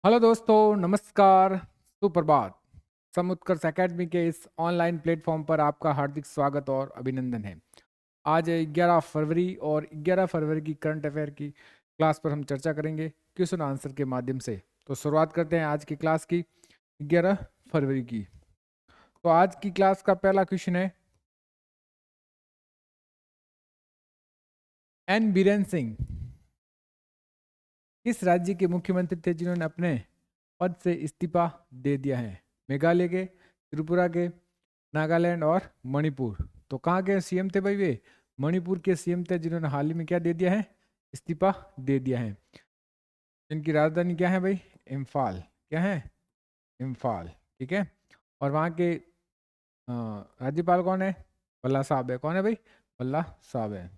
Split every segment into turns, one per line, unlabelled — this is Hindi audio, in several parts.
हेलो दोस्तों, नमस्कार, सुप्रभात। समुत्कर्ष अकेडमी के इस ऑनलाइन प्लेटफॉर्म पर आपका हार्दिक स्वागत और अभिनंदन है। आज 11 फरवरी और 11 फरवरी की करंट अफेयर की क्लास पर हम चर्चा करेंगे क्वेश्चन आंसर के माध्यम से। तो शुरुआत करते हैं आज की क्लास की 11 फरवरी की। तो आज की क्लास का पहला क्वेश्चन है, एन बीरेन सिंह किस राज्य के मुख्यमंत्री थे जिन्होंने अपने पद से इस्तीफा दे दिया है? मेघालय के, त्रिपुरा के, नागालैंड और मणिपुर। तो कहाँ के सीएम थे भाई वे? मणिपुर के सीएम थे जिन्होंने हाल ही में क्या दे दिया है? इस्तीफा दे दिया है। इनकी राजधानी क्या है भाई? इम्फाल। क्या है? इम्फाल। ठीक है। और वहाँ के राज्यपाल कौन है? भल्ला साहब है। कौन है भाई? भल्ला साहब है।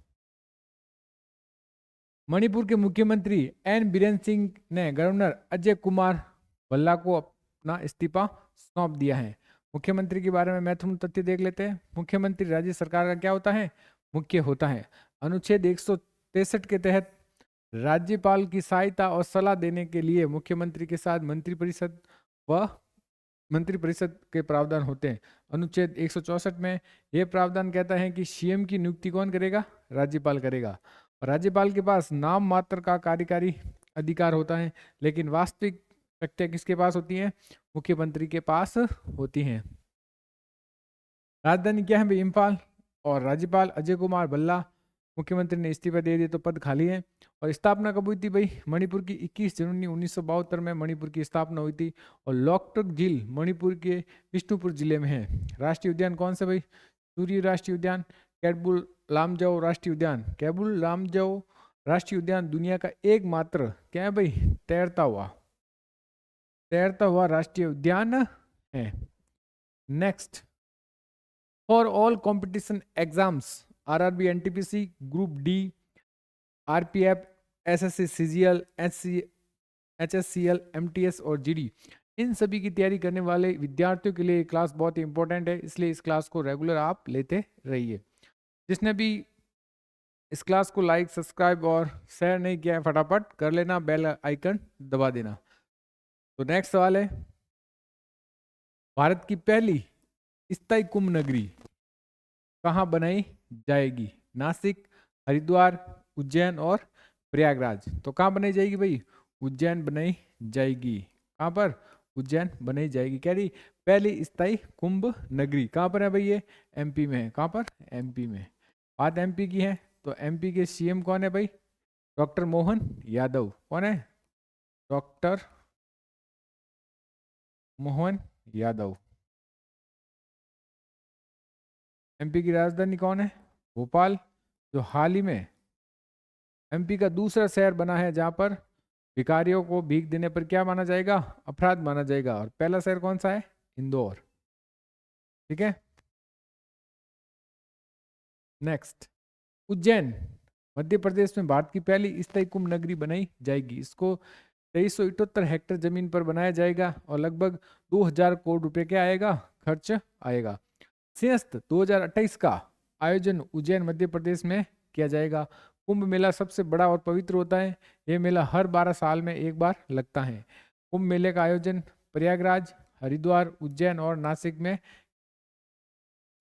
मणिपुर के मुख्यमंत्री एन बीरेन सिंह ने गवर्नर अजय कुमार भल्ला को अपना इस्तीफा सौंप दिया है। मुख्यमंत्री के बारे में महत्वपूर्ण तथ्य देख लेते हैं। मुख्यमंत्री राज्य सरकार का क्या होता है? मुख्य होता है। अनुच्छेद 163 के तहत राज्यपाल की सहायता और सलाह देने के लिए मुख्यमंत्री के साथ मंत्रिपरिषद व मंत्रिपरिषद के प्रावधान होते हैं। अनुच्छेद 164 में यह प्रावधान कहता है कि सीएम की नियुक्ति कौन करेगा? राज्यपाल करेगा। और राज्यपाल के पास नाम मात्र का कार्यकारी अधिकार होता है, लेकिन वास्तविक शक्तियां किसके पास होती हैं? मुख्यमंत्री के पास होती हैं। राजधानी क्या है भाई? इम्फाल। और राज्यपाल अजय कुमार भल्ला, मुख्यमंत्री ने इस्तीफा दे दिया तो पद खाली है। और स्थापना कब हुई थी भाई? मणिपुर की 21 जनवरी 1972 में मणिपुर की स्थापना हुई थी। और लोकटक झील मणिपुर के विष्णुपुर जिले में है। राष्ट्रीय उद्यान कौन सा भाई? सूर्य राष्ट्रीय उद्यान, कैटबुल लामजाओ राष्ट्रीय उद्यान। कैबुल लामजाओ राष्ट्रीय उद्यान दुनिया का एकमात्र क्या है भाई? तैरता हुआ राष्ट्रीय उद्यान है। Next, for all competition exams RRB, NTPC, group D, RPF, SSC, CGL, HSCL, MTS और जीडी, इन सभी की तैयारी करने वाले विद्यार्थियों के लिए ये क्लास बहुत ही इंपॉर्टेंट है, इसलिए इस क्लास को रेगुलर आप लेते रहिए। जिसने भी इस क्लास को लाइक, सब्सक्राइब और शेयर नहीं किया है फटाफट कर लेना, बेल आइकन दबा देना। तो नेक्स्ट सवाल है, भारत की पहली स्थायी कुंभ नगरी कहाँ बनाई जाएगी? नासिक, हरिद्वार, उज्जैन और प्रयागराज। तो कहाँ बनाई जाएगी भाई? उज्जैन बनाई जाएगी। कहाँ पर? उज्जैन बनाई जाएगी। कह रही पहली स्थायी कुंभ नगरी कहाँ पर है भाई? ये एमपी में है। कहाँ पर? एमपी में। बात एमपी की है तो एमपी के सीएम कौन है भाई? डॉक्टर मोहन यादव। कौन है? डॉक्टर मोहन यादव। एमपी की राजधानी कौन है? भोपाल, जो हाल ही में एमपी का दूसरा शहर बना है जहां पर भिखारियों को भीख देने पर क्या माना जाएगा? अपराध माना जाएगा। और पहला शहर कौन सा है? इंदौर। ठीक है। नेक्स्ट, उज्जैन मध्य प्रदेश में भारत की पहली स्थायी कुंभ नगरी बनाई जाएगी। इसको 2378 हेक्टेयर जमीन पर बनाया जाएगा और लगभग 2000 करोड़ रुपए क्या आएगा? खर्च आएगा। सिंहस्थ 2028 का आयोजन उज्जैन मध्य प्रदेश में किया जाएगा। कुंभ मेला सबसे बड़ा और पवित्र होता है। यह मेला हर 12 साल में एक बार लगता है। कुंभ मेले का आयोजन प्रयागराज, हरिद्वार, उज्जैन और नासिक में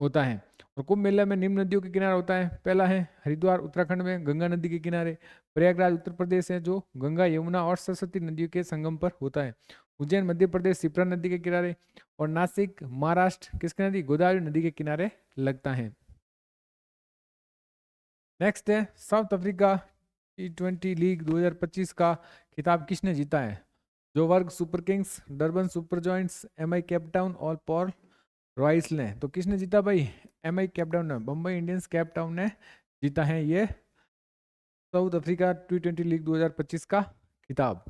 होता है। और कुंभ मेला में निम्न नदियों के किनारे होता है। पहला है हरिद्वार उत्तराखंड में गंगा नदी के किनारे। प्रयागराज उत्तर प्रदेश है जो गंगा, यमुना और सरस्वती नदियों के संगम पर होता है। उज्जैन मध्य प्रदेश शिप्रा नदी के किनारे। और नासिक महाराष्ट्र किसके नदी? गोदावरी नदी के किनारे लगता है। नेक्स्ट है, साउथ अफ्रीका T20 लीग 2025 का खिताब किसने जीता है? Joburg Super Kings, Durban Super Giants, MI Cape Town और पॉल रॉयल्स ने। तो किसने जीता भाई? एमआई केप टाउन ने, बम्बई इंडियंस केप टाउन ने जीता है ये साउथ अफ्रीका T20 लीग 2025 का खिताब।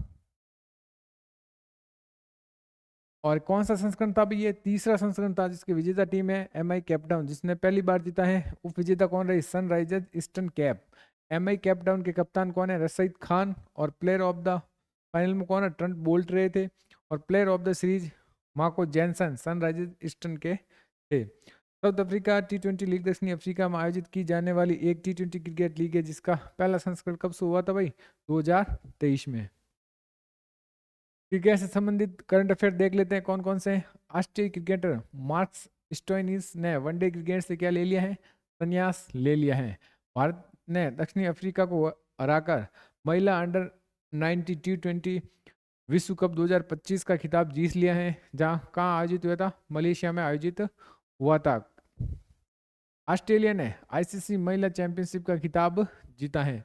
और कौन सा संस्करण था भाई? ये तीसरा संस्करण था जिसकी विजेता टीम है एमआई केप टाउन, जिसने पहली बार जीता है। उप विजेता कौन रही? Sunrisers eastern cap. MI Cape town के कप्तान कौन है? रशीद खान। और प्लेयर ऑफ द फाइनल में कौन है? ट्रेंट बोल्ट रहे थे। और player of the series Marco Jansen Sunrisers eastern के थे। साउथ अफ्रीका T20 लीग दक्षिणी अफ्रीका में आयोजित की जाने वाली एक T20 क्रिकेट लीग है जिसका पहला संस्करण कब से हुआ था भाई? 2023 में। क्रिकेट से संबंधित करंट अफेयर देख लेते हैं कौन कौन से हैं। ऑस्ट्रेलियाई क्रिकेटर मार्कस स्टोइनिस ने वनडे क्रिकेट से क्या ले लिया है, संन्यास ले लिया है। भारत ने दक्षिणी अफ्रीका को हराकर महिला अंडर 90 T20 विश्व कप 2025 का खिताब जीत लिया है, जहाँ कहाँ आयोजित हुआ था, मलेशिया में आयोजित हुआ था। ऑस्ट्रेलिया ने आईसीसी महिला चैंपियनशिप का खिताब जीता है।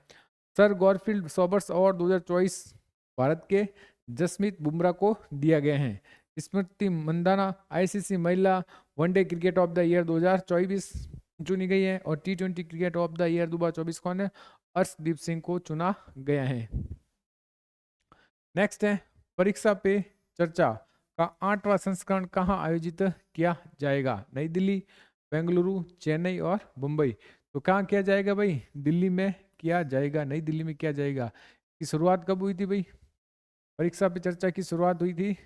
Sir Garfield Sobers award 2024 Bharat के जसमीत बुमराह को दिया गया है। स्मृति मंदाना आईसीसी महिला one day cricket of the year 2024 चुनी गई है, और T20 cricket of the year 2024 कौन है, अर्शदीप सिंह को चुना गया है। नेक्स्ट है परीक्षा पे चर्चा का 8वां संस्करण कहाँ आयोजित किया जाएगा, नई दिल्ली, बेंगलुरु, चेन्नई और मुंबई। तो कहाँ किया जाएगा भाई, दिल्ली में किया जाएगा, नई दिल्ली में किया जाएगा। की शुरुआत कब हुई थी भाई, परीक्षा पे चर्चा की शुरुआत हुई थी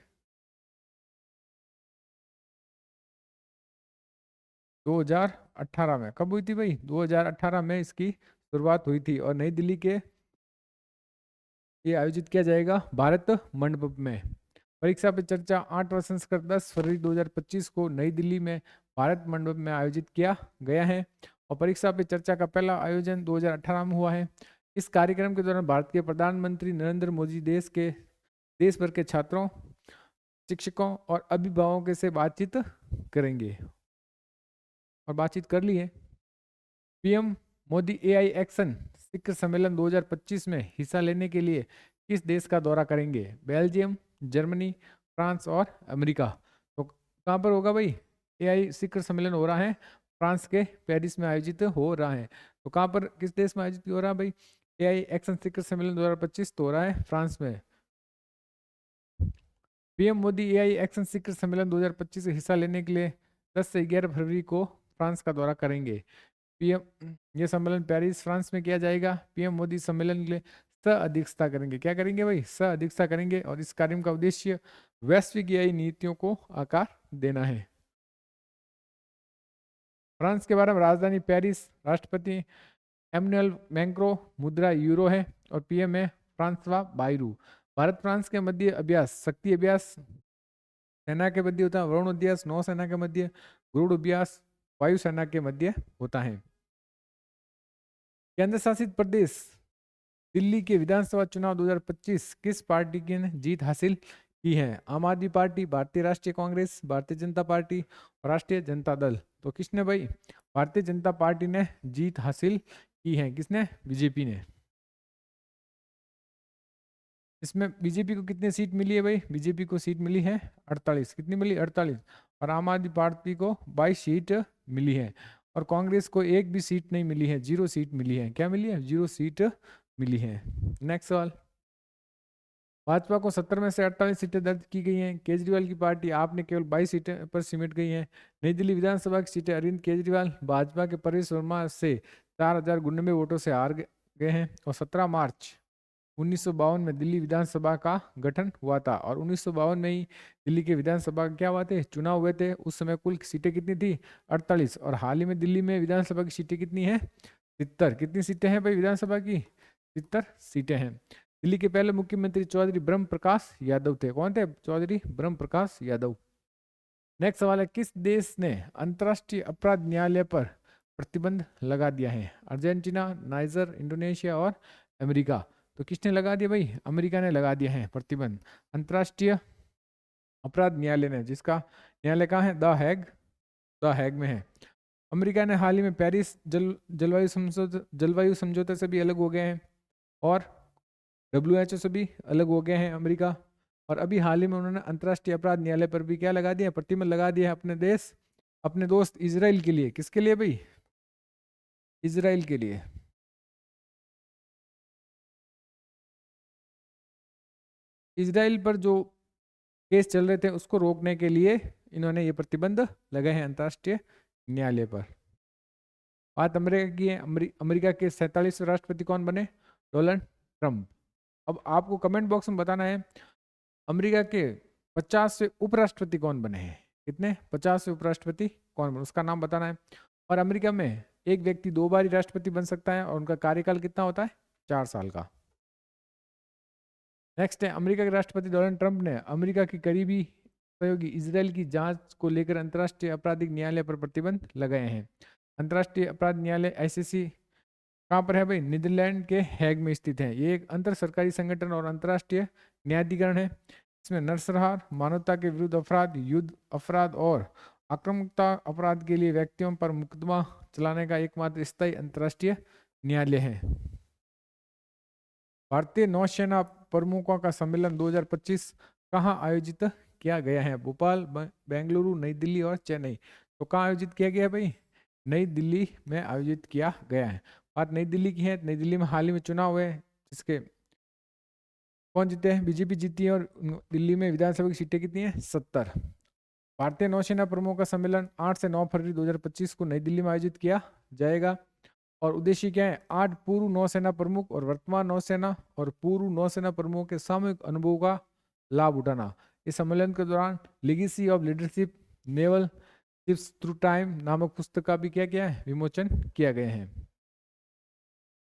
2018 में। कब हुई थी भाई, 2018 में इसकी शुरुआत हुई थी, और नई दिल्ली के ये आयोजित किया जाएगा भारत मंडप में। परीक्षा पे चर्चा 8वां संस्करण 10 फरवरी 2025 को नई दिल्ली में भारत मंडप में आयोजित किया गया है, और परीक्षा पे चर्चा का पहला आयोजन 2018 में हुआ है। इस कार्यक्रम के दौरान भारत के प्रधानमंत्री नरेंद्र मोदी देश भर के छात्रों, शिक्षकों और अभिभावकों से बातचीत करेंगे, और बातचीत कर ली है। पीएम मोदी एआई एक्शन शिखर सम्मेलन 2025 में हिस्सा लेने के लिए किस देश का दौरा करेंगे, बेल्जियम, जर्मनी, फ्रांस और अमेरिका। तो कहाँ पर होगा भाई, एआई शिखर सम्मेलन हो रहा है फ्रांस के पेरिस में आयोजित हो रहा है। तो कहाँ पर, किस देश में आयोजित हो रहा है भाई, एआई एक्शन शिखर सम्मेलन 2025 तो हो रहा है फ्रांस में। पीएम मोदी एआई एक्शन शिखर सम्मेलन 2025 में हिस्सा लेने के लिए 10 से 11 फरवरी को फ्रांस का दौरा करेंगे। पीएम ये सम्मेलन पेरिस फ्रांस में किया जाएगा। पीएम मोदी सम्मेलन के लिए सह अध्यक्षता करेंगे। क्या करेंगे भाई, सह अध्यक्षता करेंगे, और इस कार्यक्रम का उद्देश्य वैश्विक एआई नीतियों को आकार देना है। फ्रांस के बारे में, राजधानी पेरिस, राष्ट्रपति एमनुएल मैक्रों, मुद्रा यूरो है, और पीएम है फ्रांसवा बायरू। भारत फ्रांस के मध्य अभ्यास शक्ति अभ्यास सेना के मध्य होता है, वरुण अभ्यास नौसेना के मध्य, गरुड़ अभ्यास वायुसेना के मध्य होता है। केंद्र शासित प्रदेश दिल्ली के विधानसभा चुनाव 2025 किस पार्टी की ने जीत हासिल की है, आम आदमी पार्टी, भारतीय राष्ट्रीय कांग्रेस, भारतीय जनता पार्टी और राष्ट्रीय जनता दल। तो किसने भाई, भारतीय जनता पार्टी ने जीत हासिल की है। किसने, बीजेपी ने। इसमें बीजेपी को कितनी सीट मिली है भाई, बीजेपी को सीट मिली है 48। कितनी मिली, 48। और आम आदमी पार्टी को 22 सीट मिली है, और कांग्रेस को एक भी सीट नहीं मिली है, 0 सीट मिली है। क्या मिली है, 0 सीट मिली है। नेक्स्ट सवाल, भाजपा को 70 में से 48 सीटें दर्ज की गई हैं। केजरीवाल की पार्टी आपने केवल 22 सीटें पर सिमट गई हैं। नई दिल्ली विधानसभा की सीटें अरविंद केजरीवाल भाजपा के परेश वर्मा से 4099 वोटों से हार गए हैं, और 17 मार्च 1952 में दिल्ली विधानसभा का गठन हुआ था, और 1952 में ही दिल्ली के विधानसभा क्या हुआ थे, चुनाव हुए थे। उस समय कुल सीटें कितनी थी, 48, और हाल ही में दिल्ली में विधानसभा की सीटें कितनी है, 70। कितनी सीटें हैं भाई विधानसभा की, 70 सीटें हैं। दिल्ली के पहले मुख्यमंत्री चौधरी ब्रह्म प्रकाश यादव थे। कौन थे, चौधरी ब्रह्म प्रकाश यादव। नेक्स्ट सवाल है, किस देश ने अंतर्राष्ट्रीय अपराध न्यायालय पर प्रतिबंध लगा दिया है, अर्जेंटीना, नाइजर, इंडोनेशिया और अमेरिका। तो किसने लगा दिया भाई, अमेरिका ने लगा दिया है प्रतिबंध अंतर्राष्ट्रीय अपराध न्यायालय ने, जिसका न्यायालय कहाँ है, द हैग में है। अमेरिका ने हाल ही में पेरिस जलवायु समझौते से भी अलग हो गए हैं, और WHO से भी अलग हो गए हैं अमेरिका। और अभी हाल ही में उन्होंने अंतर्राष्ट्रीय अपराध न्यायालय पर भी क्या लगा दिया, प्रतिबंध लगा दिया है अपने दोस्त इजराइल के लिए। किसके लिए भाई, इजराइल के लिए। इजराइल पर जो केस चल रहे थे उसको रोकने के लिए इन्होंने ये प्रतिबंध लगाए हैं अंतर्राष्ट्रीय न्यायालय पर। बात अमेरिका की है, अमेरिका के 47वें राष्ट्रपति कौन बने, डोनाल्ड ट्रंप। अब आपको कमेंट बॉक्स में बताना है अमेरिका के 50वें उपराष्ट्रपति कौन बने हैं, कितने, 50वें उपराष्ट्रपति कौन बने, उसका नाम बताना है। और अमेरिका में एक व्यक्ति 2 बार ही राष्ट्रपति बन सकता है, और उनका कार्यकाल कितना होता है, 4 साल का। नेक्स्ट है, अमेरिका के राष्ट्रपति डोनाल्ड ट्रंप ने अमेरिका की करीबी सहयोगी इजरायल की जांच को लेकर अंतर्राष्ट्रीय आपराधिक न्यायालय पर प्रतिबंध लगाए हैं। अंतर्राष्ट्रीय अपराध न्यायालय आईसीसी कहाँ पर है भाई? नीदरलैंड के हैग में स्थित है। ये एक अंतर सरकारी संगठन और अंतर्राष्ट्रीय न्यायाधिकरण है। इसमें नरसंहार, मानवता के विरुद्ध अपराध, युद्ध अपराध और आक्रामकता अपराध के लिए व्यक्तियों पर मुकदमा चलाने का एकमात्र स्थायी अंतर्राष्ट्रीय न्यायालय है। भारतीय नौसेना प्रमुखों का सम्मेलन 2025 कहाँ आयोजित किया गया है? भोपाल, बेंगलुरु, नई दिल्ली और चेन्नई। तो कहाँ आयोजित किया गया है भाई? नई दिल्ली में आयोजित किया गया है। बात नई दिल्ली की है। नई दिल्ली में हाल ही में चुनाव हुए, जिसके कौन जीते हैं? बीजेपी जीती है। और दिल्ली में विधानसभा की सीटें कितनी है? 70। भारतीय नौसेना प्रमुखों का सम्मेलन 8 से 9 फरवरी 2025 को नई दिल्ली में आयोजित किया जाएगा। और उद्देश्य क्या है? 8 पूर्व नौसेना प्रमुख और वर्तमान नौसेना और पूर्व नौसेना प्रमुखों के सामूहिक अनुभव का लाभ उठाना। इस सम्मेलन के दौरान legacy of leadership naval ships through time नामक पुस्तक का भी क्या किया है? विमोचन किया गया है।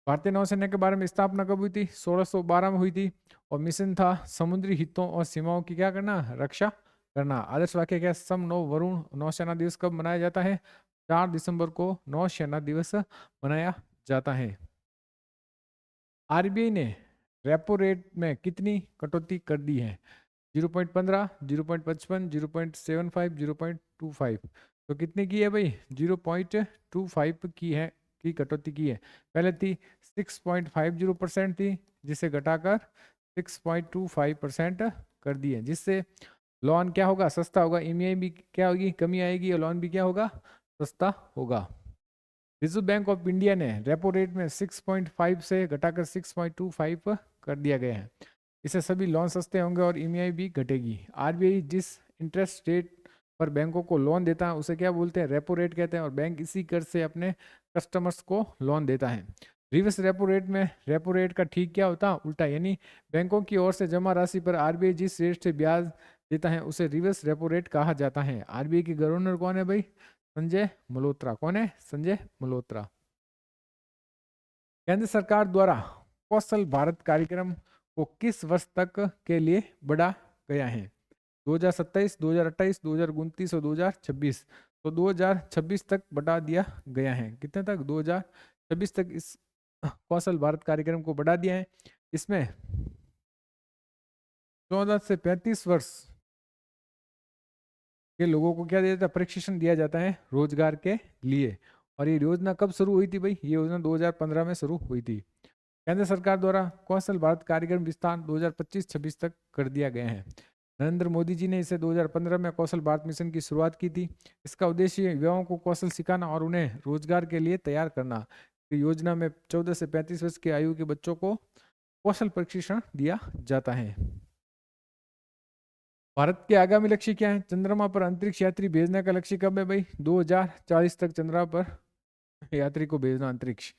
भारतीय नौसेना के बारे में स्थापना कब हुई थी? 1612 में हुई थी। और मिशन था समुद्री हितों और सीमाओं की क्या करना? रक्षा करना। आदर्श वाक्य क्या? सम नौ वरुण। नौसेना दिवस कब मनाया जाता है? 4 दिसंबर को नौसेना दिवस मनाया जाता है। आरबीआई ने रेपो रेट में कितनी कटौती कर दी है? 0.15, 0.55, 0.75, 0.25। तो कितने की है भाई? 0.25 की है, की कटौती की है। पहले थी 6.50% थी, जिसे घटाकर 6.25% कर दी है, जिससे लोन क्या होगा? सस्ता होगा। ईएमआई भी क्या होगी? कमी आएगी। और लोन भी क्या होगा? सस्ता होगा। रिजर्व बैंक ऑफ इंडिया ने रेपो रेट में 6.5 से घटाकर 6.25 कर दिया गया है। इससे सभी लोन सस्ते होंगे और ईएमआई भी घटेगी। आरबीआई जिस इंटरेस्ट रेट पर बैंकों को लोन देता है उसे क्या बोलते हैं? रेपो रेट कहते हैं। और बैंक इसी कर से अपने कस्टमर्स को लोन देता है। रिवर्स रेपो रेट में रेपो रेट का ठीक क्या होता है? उल्टा। यानी बैंकों की ओर से जमा राशि पर आरबीआई जिस रेट से ब्याज देता है उसे रिवर्स रेपो रेट कहा जाता है। आरबीआई के गवर्नर कौन है भाई? संजय मल्होत्रा। कौन है? संजय मल्होत्रा। केंद्र सरकार द्वारा कौशल भारत कार्यक्रम को किस वर्ष तक के लिए बढ़ा गया है? 2027, 2028, 2029 और 2026। तो 2026 तक बढ़ा दिया गया है। कितने तक? 2026 तक इस कौशल भारत कार्यक्रम को बढ़ा दिया है। इसमें 14 से 35 वर्ष के लोगों को क्या दिया जाता है? प्रशिक्षण दिया जाता है रोजगार के लिए। और ये योजना कब शुरू हुई थी भाई? ये योजना 2015 में शुरू हुई थी। केंद्र सरकार द्वारा कौशल भारत कार्यक्रम विस्तार 2025-26 तक कर दिया गया है। नरेंद्र मोदी जी ने इसे 2015 में कौशल भारत मिशन की शुरुआत की थी। इसका उद्देश्य युवाओं को कौशल सिखाना और उन्हें रोजगार के लिए तैयार करना। योजना में 14 से 35 वर्ष की आयु के बच्चों को कौशल प्रशिक्षण दिया जाता है। भारत के आगामी लक्ष्य क्या है? चंद्रमा पर अंतरिक्ष यात्री भेजने का लक्ष्य कब है भाई? 2040 तक चंद्रमा पर यात्री को भेजना अंतरिक्ष।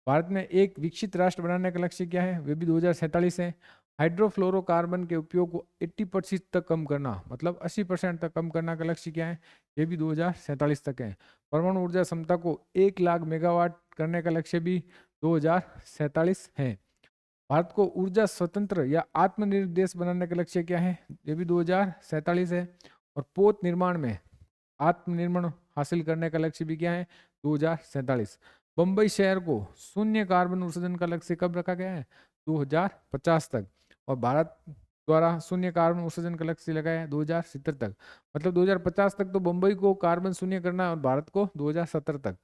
भारत में एक विकसित राष्ट्र बनाने का लक्ष्य क्या है? वे भी 2047 है। हाइड्रोफ्लोरोकार्बन के उपयोग को 80% तक कम करना, मतलब 80% तक कम करने का लक्ष्य क्या है? ये भी 2047 तक है। परमाणु ऊर्जा क्षमता को 1 लाख मेगावाट करने का लक्ष्य भी 2047 है। भारत को ऊर्जा स्वतंत्र या आत्मनिर्भर देश बनाने का लक्ष्य क्या है? ये भी 2047 है। और पोत निर्माण में आत्मनिर्भर हासिल करने का लक्ष्य भी क्या है? 2047। बम्बई शहर को शून्य कार्बन उत्सर्जन का लक्ष्य कब रखा गया है? 2050 तक। और भारत द्वारा शून्य कार्बन उत्सर्जन का लक्ष्य लगाया है 2070 तक। मतलब 2050 तक तो बम्बई को कार्बन शून्य करना है और भारत को 2070 तक।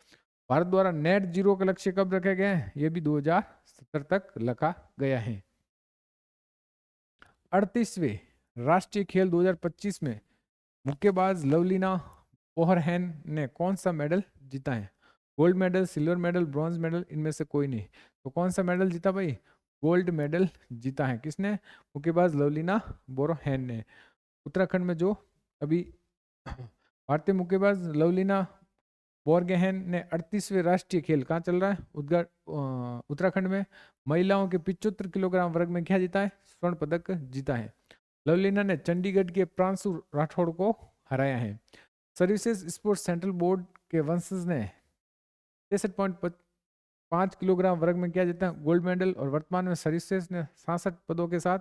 भारत द्वारा नेट जीरो का लक्ष्य कब रखा गया है? यह भी 2070 तक रखा गया है। 38वें राष्ट्रीय खेल 2025 में मुक्केबाज लवलीना बोहरहैन ने कौन सा मेडल जीता है? Gold medal, silver medal, bronze medal, इनमें से कोई नहीं। तो कौन सा मेडल जीता भाई? गोल्ड मेडल जीता है। किसने? मुक्केबाज लवलीना बोरगोहेन ने। उत्तराखंड में जो अभी भारतीय मुक्केबाज लवलीना बोरगोहेन ने 38वें राष्ट्रीय खेल कहाँ चल रहा है? उत्तराखंड में महिलाओं के 75 किलोग्राम वर्ग में क्या जीता है? स्वर्ण पदक जीता है। लवलीना ने चंडीगढ़ के प्रांशु राठौड़ को हराया है। सर्विसेज स्पोर्ट्स सेंट्रल बोर्ड के वंशज ने 63.5 किलोग्राम वर्ग में क्या जीता? Gold medal. और वर्तमान में सर्विसेज ने 66 पदों के साथ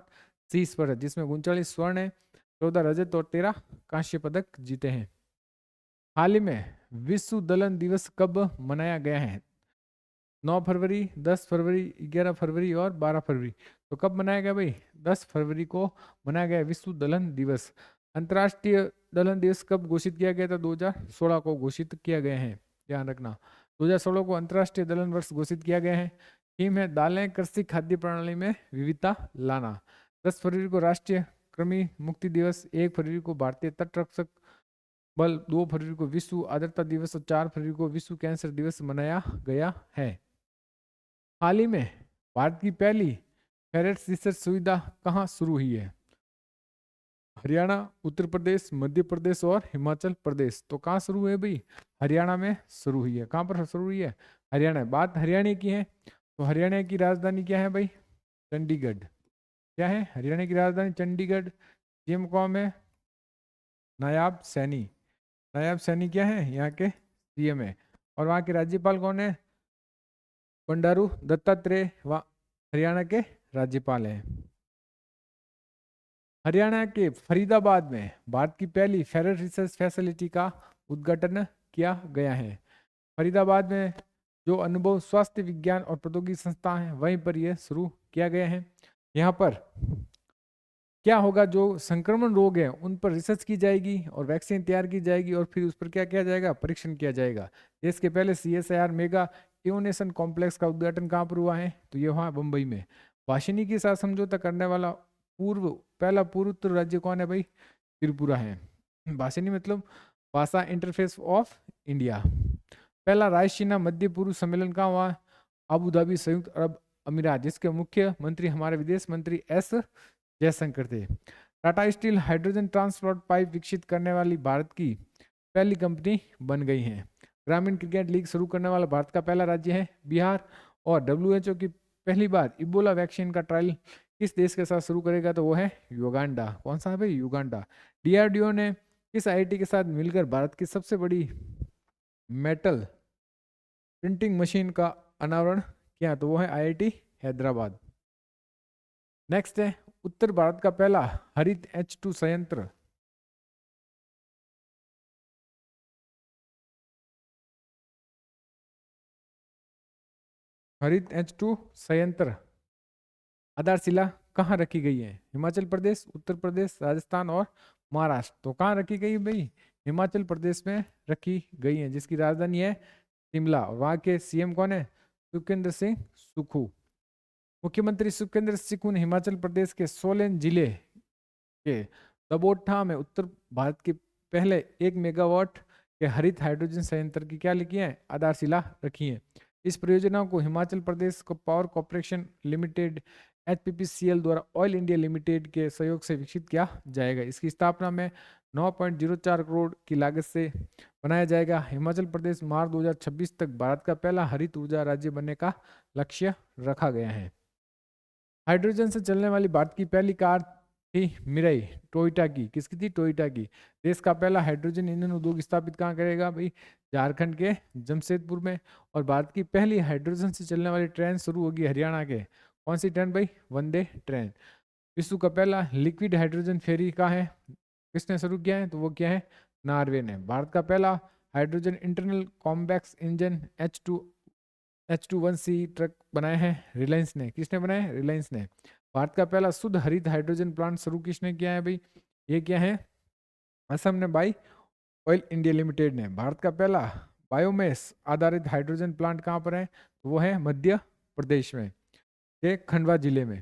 30 पदक, जिसमें 39 स्वर्ण है, 14 रजत और 13 कांस्य पदक जीते हैं। हाल ही में विश्व दलन दिवस कब मनाया गया है? 9 फरवरी, 10 फरवरी, 11 फरवरी और 12 फरवरी। तो कब मनाया गया भाई? 10 फरवरी को मनाया गया विश्व दलन दिवस। अंतर्राष्ट्रीय दलन दिवस कब घोषित किया गया था? 2016 को घोषित किया गया है, ध्यान रखना। 2016 को अंतर्राष्ट्रीय दलन वर्ष घोषित किया गया है। थीम है दालें, कृषि, खाद्य प्रणाली में विविधता लाना। 10 फरवरी को राष्ट्रीय कृमि मुक्ति दिवस, 1 फरवरी को भारतीय तटरक्षक बल, 2 फरवरी को विश्व आर्द्रता दिवस और 4 फरवरी को विश्व कैंसर दिवस मनाया गया है। हाल ही में भारत की पहली फेरेट्स रिसर्च सुविधा कहाँ शुरू हुई है? हरियाणा, उत्तर प्रदेश, मध्य प्रदेश और हिमाचल प्रदेश। तो कहाँ शुरू हुई है भाई? हरियाणा में शुरू हुई है। कहाँ पर शुरू हुई है? हरियाणा। बात हरियाणा की है, तो हरियाणा की राजधानी क्या है भाई? चंडीगढ़। क्या है? हरियाणा की राजधानी चंडीगढ़। सीएम कौन है? नायाब सैनी। नायाब सैनी क्या है? यहाँ के सीएम है। और वहाँ के राज्यपाल कौन है? बंडारू दत्तात्रेय हरियाणा के राज्यपाल हैं। हरियाणा के फरीदाबाद में भारत की पहली फेरल रिसर्च फैसिलिटी का उद्घाटन किया गया है। फरीदाबाद में जो अनुभव स्वास्थ्य विज्ञान और प्रौद्योगिकी संस्थान है, वहीं पर यह शुरू किया गया है। यहाँ पर क्या होगा? जो संक्रमण रोग है उन पर रिसर्च की जाएगी और वैक्सीन तैयार की जाएगी और फिर उस पर क्या किया जाएगा? परीक्षण किया जाएगा। देश के पहले CSIR मेगा इनोवेशन कॉम्प्लेक्स का उद्घाटन कहाँ पर हुआ है? तो ये वहाँ बम्बई में। वाशिनी के साथ समझौता करने वाला पहला पूर्वोत्तर राज्य कौन है भाई? त्रिपुरा है। वाशिनी मतलब भाषा इंटरफेस ऑफ इंडिया। पहला रायसीना मध्य पूर्व सम्मेलन कहाँ हुआ? अबू धाबी, संयुक्त अरब अमीरात, जिसके मुख्यमंत्री हमारे विदेश मंत्री S जयशंकर थे। Tata steel hydrogen transport pipe विकसित करने वाली भारत की पहली कंपनी बन गई है। ग्रामीण क्रिकेट लीग शुरू करने वाला भारत का पहला राज्य है बिहार। और WHO की पहली बार इबोला वैक्सीन का ट्रायल किस देश के साथ शुरू करेगा? तो वो है युगांडा। कौन सा है भाई? युगांडा। DRDO ने किस IIT के साथ मिलकर भारत की सबसे बड़ी मेटल प्रिंटिंग मशीन का अनावरण किया? तो वो है IIT हैदराबाद। नेक्स्ट है उत्तर भारत का पहला हरित H2 संयंत्र। हरित H2 संयंत्र आधारशिला कहाँ रखी गई है? हिमाचल प्रदेश, उत्तर प्रदेश, राजस्थान और महाराष्ट्र। तो कहाँ रखी गई भाई? हिमाचल प्रदेश में रखी गई है, जिसकी राजधानी है शिमला। वहाँ के CM कौन है? सुखविंदर सिंह सुक्खू। मुख्यमंत्री सुखविंदर सिंह ने हिमाचल प्रदेश के सोलन जिले के दबोठा में उत्तर भारत के पहले 1 मेगावाट के हरित हाइड्रोजन संयंत्र की क्या लिखी है? आधारशिला रखी है। इस परियोजना को हिमाचल प्रदेश को पावर कॉर्पोरेशन लिमिटेड HPPCL द्वारा ऑयल इंडिया लिमिटेड के सहयोग से विकसित किया जाएगा। इसकी स्थापना में 9.04 करोड़ की लागत से बनाया जाएगा। हिमाचल प्रदेश मार्च 2026 तक भारत का पहला हरित ऊर्जा राज्य बनने का लक्ष्य रखा गया है। हाइड्रोजन से चलने वाली भारत की पहली कार थी मिराई, टोयोटा की। किसकी थी? टोयोटा की। देश का पहला हाइड्रोजन ईंधन उद्योग स्थापित कहाँ करेगा भाई? झारखंड के जमशेदपुर में। और भारत की पहली हाइड्रोजन से चलने वाली ट्रेन शुरू होगी हरियाणा के। कौन सी ट्रेन भाई? वंदे ट्रेन। विश्व का पहला लिक्विड हाइड्रोजन फेरी कहाँ है? किसने शुरू किया है? तो वो क्या है? नॉर्वे ने। भारत का पहला hydrogen internal combustion engine H21C truck बनाए हैं रिलायंस ने। किसने बनाए? रिलायंस ने। भारत का पहला शुद्ध हरित हाइड्रोजन प्लांट शुरू किसने किया है भाई? ये क्या है? असम ने बाई ऑयल इंडिया लिमिटेड ने। भारत का पहला बायोमेस आधारित हाइड्रोजन प्लांट कहाँ पर है? तो वो है मध्य प्रदेश में के खंडवा जिले में।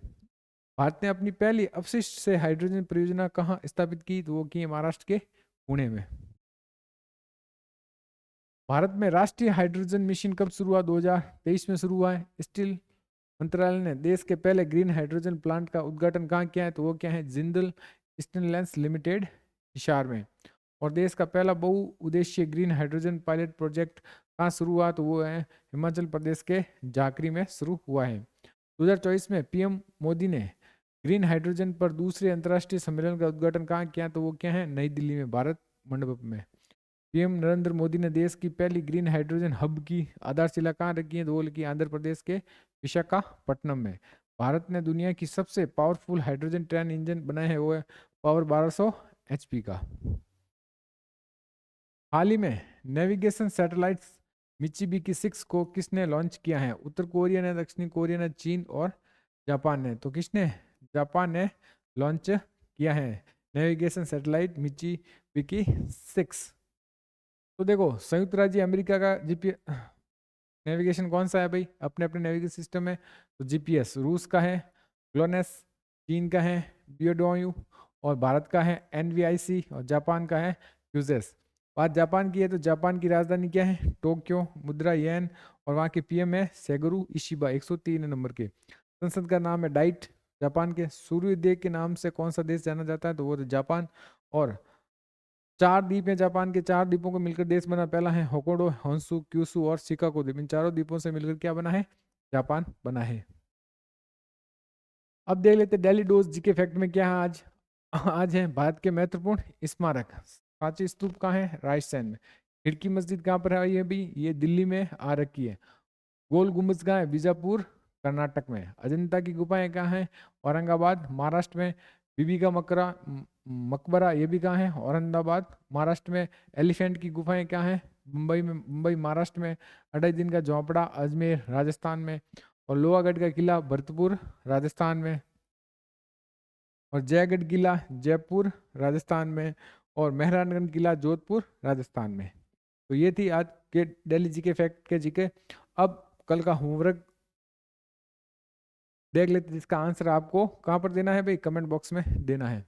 भारत ने अपनी पहली अपशिष्ट से हाइड्रोजन परियोजना कहाँ स्थापित की? तो वो की है महाराष्ट्र के पुणे में। भारत में राष्ट्रीय हाइड्रोजन मिशन कब शुरू हुआ? 2023 में शुरू हुआ है। स्टील मंत्रालय ने देश के पहले ग्रीन हाइड्रोजन प्लांट का उद्घाटन कहाँ किया है? तो वो क्या है? जिंदल स्टेनलेस लिमिटेड हिसार में। और देश का पहला बहुउद्देशीय ग्रीन हाइड्रोजन पायलट प्रोजेक्ट कहाँ शुरू हुआ? तो वो है हिमाचल प्रदेश के जाकरी में शुरू हुआ है। 2024 में PM मोदी ने ग्रीन हाइड्रोजन पर दूसरे अंतर्राष्ट्रीय सम्मेलन का उद्घाटन कहाँ किया? तो वो क्या है? नई दिल्ली में, भारत मंडपम में। PM नरेंद्र मोदी ने देश की पहली ग्रीन हाइड्रोजन हब की आधारशिला कहाँ रखी है? तो वो लिखी आंध्र प्रदेश के विशाखापट्टनम में। भारत ने दुनिया की सबसे पावरफुल हाइड्रोजन ट्रेन इंजन बनाए हैं, वो है पावर 1200 एचपी का। हाल ही में नेविगेशन सैटेलाइट्स मित्सुबिशी 6 को किसने लॉन्च किया है? उत्तर कोरिया ने, दक्षिणी कोरिया ने, चीन और जापान ने। तो किसने? जापान ने लॉन्च किया है नेविगेशन सैटेलाइट मित्सुबिशी 6। तो देखो, संयुक्त राज्य अमेरिका का जीपीएस नेविगेशन कौन सा है भाई? अपने अपने नेविगेशन सिस्टम में। तो जीपीएस रूस का है ग्लोनेस, चीन का है बियोडोयू, और भारत का है एनवीआईसी, और जापान का है फ्यूजेस। बात जापान की है तो जापान की राजधानी क्या है? टोक्यो, मुद्रा येन, और वहाँ के पीएम है सेगुरु इशिबा, 103 नंबर के। संसद का नाम है डाइट। जापान के सूर्योदय के नाम से कौन सा देश जाना जाता है? तो वो तो जापान। और 4 द्वीप हैं जापान के, 4 द्वीपों को मिलकर देश बना। पहला है होकोडो, होंसु, क्यूसु और शिकागो द्वीप। इन चारों द्वीपों से मिलकर क्या बना है? जापान बना है। अब देख लेते दिल्ली डोज जीके फैक्ट में क्या है आज। आज है भारत के महत्वपूर्ण स्मारक। सांची स्तूप कहाँ है? राजस्थान में। खिड़की मस्जिद कहाँ पर है? ये भी ये दिल्ली में आ रखी है। गोल गुम्बद कहाँ है? बीजापुर कर्नाटक में। अजंता की गुफाएं कहाँ है? औरंगाबाद महाराष्ट्र में। बीबी का मकबरा ये भी कहाँ है? औरंगाबाद महाराष्ट्र में। एलिफेंट की गुफाएं कहाँ है? मुंबई में, मुंबई महाराष्ट्र में। अढ़ाई दिन का झोंपड़ा अजमेर राजस्थान में। और लोहागढ़ का किला भरतपुर राजस्थान में। और जयगढ़ किला जयपुर राजस्थान में। और मेहरानगढ़ किला जोधपुर राजस्थान में। तो ये थी आज के दिल्ली जीके फैक्ट के जीके। अब कल का होमवर्क देख लेते, जिसका आंसर आपको कहाँ पर देना है भाई? कमेंट बॉक्स में देना है।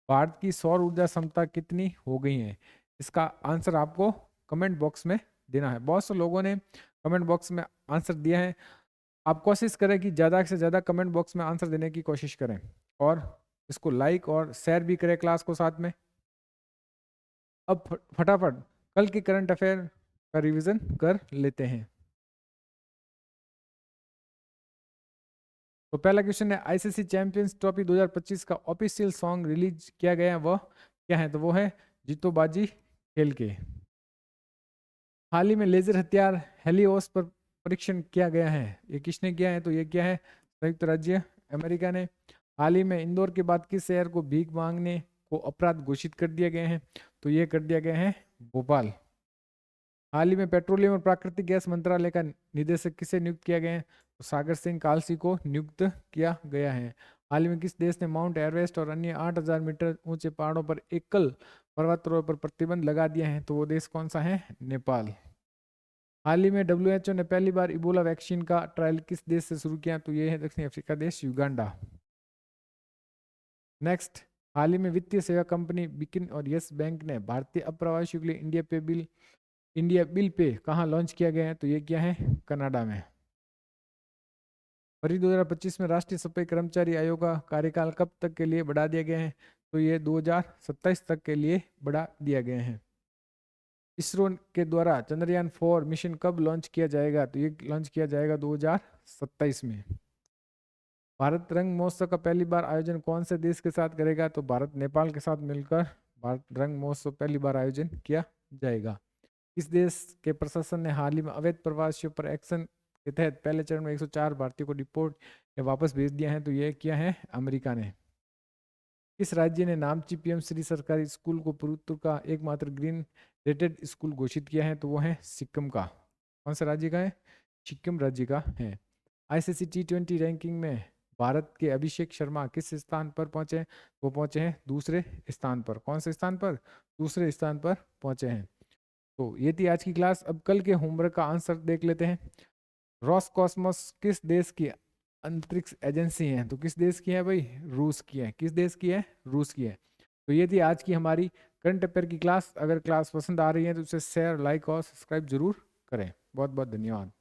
भारत की सौर ऊर्जा क्षमता कितनी हो गई है? इसका आंसर आपको कमेंट बॉक्स में देना है। बहुत से लोगों ने कमेंट बॉक्स में आंसर दिया है। आप कोशिश करें कि ज़्यादा से ज़्यादा कमेंट बॉक्स में आंसर देने की कोशिश करें, और इसको लाइक और शेयर भी करें क्लास को साथ में। अब फटाफट कल के करंट अफेयर का रिवीजन कर लेते हैं। तो पहला क्वेश्चन है, आईसीसी चैंपियंस ट्रॉफी 2025 का ऑफिशियल सॉन्ग रिलीज किया गया है, वह क्या है? तो वो है जीतो बाजी खेल के। हाल ही में लेजर हथियार हेलियोस पर परीक्षण किया गया है, ये किसने किया है? तो ये क्या है? संयुक्त राज्य अमेरिका ने। हाल ही में इंदौर के बाद किस शहर को भीख मांगने को अपराध घोषित कर दिया गया है? तो ये कर दिया गया है भोपाल। हाल ही में पेट्रोलियम और प्राकृतिक गैस मंत्रालय का निदेशक किसे नियुक्त किया गया है? तो सागर सिंह कालसी को नियुक्त किया गया है। हाल ही में किस देश ने माउंट एवरेस्ट और अन्य 8000 मीटर ऊंचे पहाड़ों पर एकल पर्वतारोहण पर प्रतिबंध लगा दिया है? तो वो देश कौन सा है? नेपाल। हाल ही में डब्ल्यूएचओ ने पहली बार इबोला वैक्सीन का ट्रायल किस देश से शुरू किया? तो ये है दक्षिण अफ्रीका देश युगांडा। नेक्स्ट, हाल ही में वित्तीय सेवा कंपनी बिकिन और यस बैंक ने भारतीय अप्रवासियों के लिए इंडिया बिल पे कहाँ लॉन्च किया गया है? तो ये क्या है? कनाडा में। फरवरी 2025 में राष्ट्रीय सफाई कर्मचारी आयोग का कार्यकाल कब तक के लिए बढ़ा दिया गया है? तो ये 2027 तक के लिए बढ़ा दिया गया है। इसरो के द्वारा चंद्रयान 4 मिशन कब लॉन्च किया जाएगा? तो ये लॉन्च किया जाएगा 2027 में। भारत रंग महोत्सव का पहली बार आयोजन कौन से देश के साथ करेगा? तो भारत नेपाल के साथ मिलकर भारत रंग महोत्सव पहली बार आयोजन किया जाएगा। इस देश के प्रशासन ने हाल ही में अवैध प्रवासियों पर एक्शन के तहत पहले चरण में 104 भारतीयों को डिपोर्ट या वापस भेज दिया है? तो यह किया है अमेरिका ने। किस राज्य ने नामची पीएम श्री सरकारी स्कूल को पूर्वोत्तर का एकमात्र ग्रीन रेटेड स्कूल घोषित किया है? तो वो है सिक्किम का। कौन सा राज्य का है? सिक्किम राज्य का है। आईसीसी T20 रैंकिंग में भारत के अभिषेक शर्मा किस स्थान पर पहुंचे? वो पहुंचे हैं दूसरे स्थान पर। कौन से स्थान पर? दूसरे स्थान पर पहुंचे हैं। तो ये थी आज की क्लास। अब कल के होमवर्क का आंसर देख लेते हैं। रॉसकॉस्मोस किस देश की अंतरिक्ष एजेंसी है? तो किस देश की है भाई? रूस की है। किस देश की है? रूस की है। तो ये थी आज की हमारी करंट अफेयर की क्लास। अगर क्लास पसंद आ रही है तो उसे शेयर, लाइक और सब्सक्राइब जरूर करें। बहुत बहुत धन्यवाद।